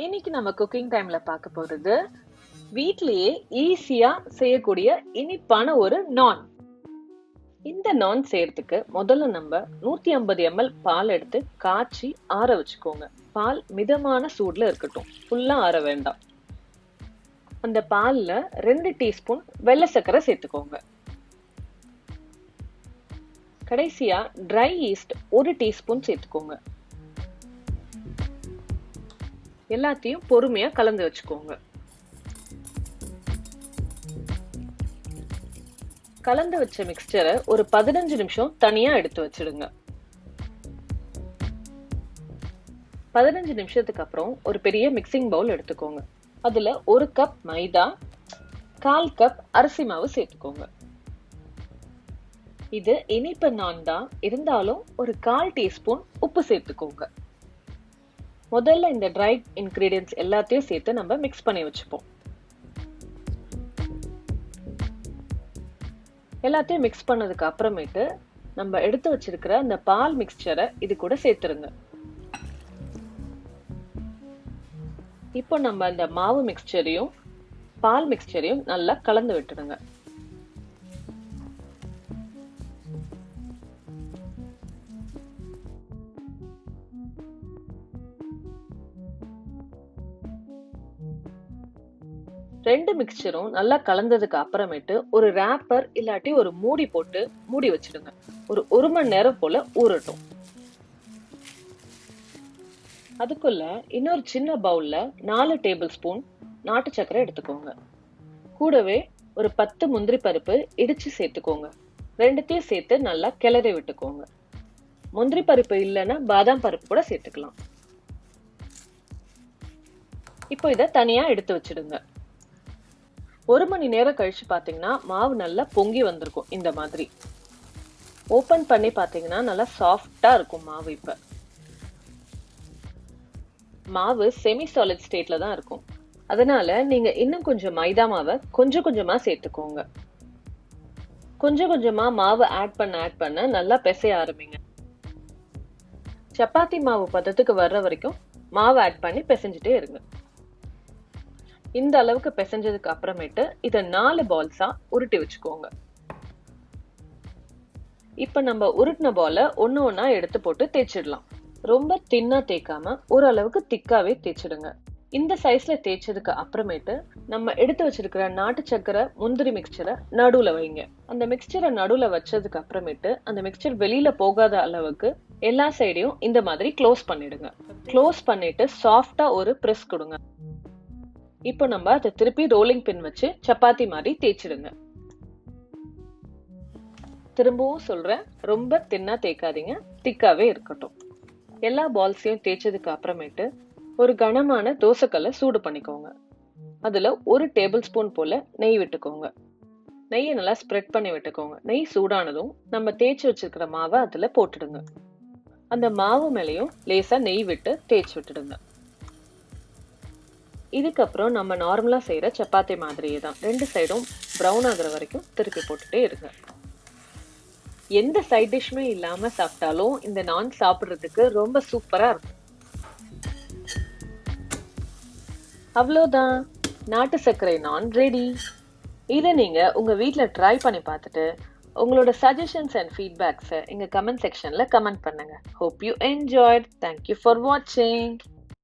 இன்னைக்கு நம்ம குக்கிங் டைம்ல பார்க்க போறது வீட்லயே ஈஸியா செய்யக்கூடிய இனிப்பான ஒரு நான். இந்த நான் செய்யறதுக்கு முதல்ல நம்ம 150 ml பால் எடுத்து காய்ச்சி ஆற வச்சுக்கோங்க. பால் மிதமான சூடுல இருக்கட்டும், ஃபுல்லா ஆற வேண்டாம். அந்த பால்ல 2 டீஸ்பூன் வெள்ளை சர்க்கரை சேர்த்துக்கோங்க. கடைசியா ட்ரை ஈஸ்ட் 1 டீஸ்பூன் சேர்த்துக்கோங்க. எல்லாத்தையும் பொறுமையா கலந்து வச்சுக்கோங்க. கலந்து வச்ச மிக்ஸ்சரை ஒரு 15 நிமிஷம் தனியா எடுத்து வச்சிடுங்க. 15 நிமிஷத்துக்கு அப்புறம் ஒரு பெரிய மிக்சிங் பவுல் எடுத்துக்கோங்க. அதுல 1 கப் மைதா, 1/4 கப் அரிசி மாவு சேர்த்துக்கோங்க. இது இனிப்பு நான் தான், இருந்தாலும் ஒரு 1/4 டீஸ்பூன் உப்பு சேர்த்துக்கோங்க. முதல்ல இந்த ட்ரை இன்கிரீடியன்ட்ஸ் எல்லாத்தையும் சேர்த்து நம்ம மிக்ஸ் பண்ணி வச்சுப்போம். எல்லாத்தையும் மிக்ஸ் பண்ணதுக்கு அப்புறமேட்டு நம்ம எடுத்து வச்சிருக்கிற அந்த பால் மிக்ஸ்சரை இது கூட சேர்த்துருங்க. இப்போ நம்ம அந்த மாவு மிக்ஸ்சரையும் பால் மிக்ஸ்சரையும் நல்லா கலந்து விட்டுடுங்க. ரெண்டு மிக்சரும் நல்லா கலந்ததுக்கு அப்புறமேட்டு ஒரு ரேப்பர் இல்லாட்டி ஒரு மூடி போட்டு மூடி வச்சிடுங்க. ஒரு 1 மணி நேரம் போல ஊறட்டும். அதுக்குள்ள இன்னொரு சின்ன பவுல்ல 4 டேபிள் ஸ்பூன் நாட்டு சர்க்கரை எடுத்துக்கோங்க. கூடவே ஒரு 10 முந்திரி பருப்பு இடிச்சு சேர்த்துக்கோங்க. ரெண்டுத்தையும் சேர்த்து நல்லா கிளறி விட்டுக்கோங்க. முந்திரி பருப்பு இல்லைன்னா பாதாம் பருப்பு கூட சேர்த்துக்கலாம். இப்போ இதை தனியா எடுத்து வச்சிடுங்க. 1 மணி நேரம் கழிச்சு பாத்தீங்கன்னா மாவு நல்லா பொங்கி வந்திருக்கும். இந்த மாதிரி ஓபன் பண்ணி பாத்தீங்கன்னா நல்லா சாஃப்டா இருக்கும் மாவு. இப்ப மாவு செமி சாலிட் ஸ்டேட்ல தான் இருக்கும். அதனால நீங்க இன்னும் கொஞ்சம் மைதா மாவை கொஞ்சம் கொஞ்சமா சேர்த்துக்கோங்க. கொஞ்சம் கொஞ்சமா மாவு ஆட் பண்ண நல்லா பிசைய ஆரம்பிங்க. சப்பாத்தி மாவு பதத்துக்கு வர்ற வரைக்கும் மாவு ஆட் பண்ணி பிசைஞ்சிட்டே இருங்க. இந்த அளவுக்கு பிசைஞ்சதுக்கு அப்புறமேட்டு இத 4 பால்ஸா உருட்டி வச்சுக்கோங்க. இப்ப நம்ம உருட்டின பால ஒண்ணா எடுத்து போட்டு தேய்ச்சிடலாம். ரொம்ப தின்னா தேய்க்காம ஓரளவுக்கு திக்காவே தேய்ச்சிடுங்க. இந்த சைஸ்ல தேய்ச்சதுக்கு அப்புறமேட்டு நம்ம எடுத்து வச்சிருக்கிற நாட்டு சக்கரை முந்திரி மிக்சரை நடுவுல வைங்க. அந்த மிக்சரை நடுவுல வச்சதுக்கு அப்புறமேட்டு அந்த மிக்சர் வெளியில போகாத அளவுக்கு எல்லா சைடையும் இந்த மாதிரி க்ளோஸ் பண்ணிடுங்க. க்ளோஸ் பண்ணிட்டு சாஃப்டா ஒரு பிரஸ் கொடுங்க. இப்போ நம்ம அதை திருப்பி ரோலிங் பின் வச்சு சப்பாத்தி மாதிரி தேய்ச்சிடுங்க. திரும்பவும் சொல்றேன், ரொம்ப தின்னா தேய்க்காதீங்க, திக்காவே இருக்கட்டும். எல்லா பால்ஸையும் தேய்ச்சதுக்கு அப்புறமேட்டு ஒரு கனமான தோசைக்கல்லை சூடு பண்ணிக்கோங்க. அதுல 1 டேபிள் ஸ்பூன் போல நெய் விட்டுக்கோங்க. நெய்யை நல்லா ஸ்ப்ரெட் பண்ணி விட்டுக்கோங்க. நெய் சூடானதும் நம்ம தேய்ச்சி வச்சிருக்கிற மாவை அதுல போட்டுடுங்க. அந்த மாவு மேலையும் லேசா நெய் விட்டு தேய்ச்சி விட்டுடுங்க. இதுக்கப்புறம் நம்ம நார்மலா செய்யற சப்பாத்தி மாதிரியே தான் 2 சைடும் ப்ரௌன் ஆகுற வரைக்கும் திருப்பி போட்டுட்டே இருங்க. எந்த சைட் டிஷ்மே இல்லாம சாப்பிட்டாலும் இந்த நான் சாப்பிடுறதுக்கு ரொம்ப சூப்பரா இருக்கும். அவ்வளோதான், நாட்டு சர்க்கரை நான் ரெடி. இதை நீங்க உங்க வீட்ல ட்ரை பண்ணி பார்த்துட்டு உங்களோட சஜஷன்ஸ் அண்ட் ஃபீட்பேக்ஸை எங்க கமெண்ட் செக்ஷன்ல கமெண்ட் பண்ணுங்க. Hope you enjoyed. Thank you for வாட்சிங்.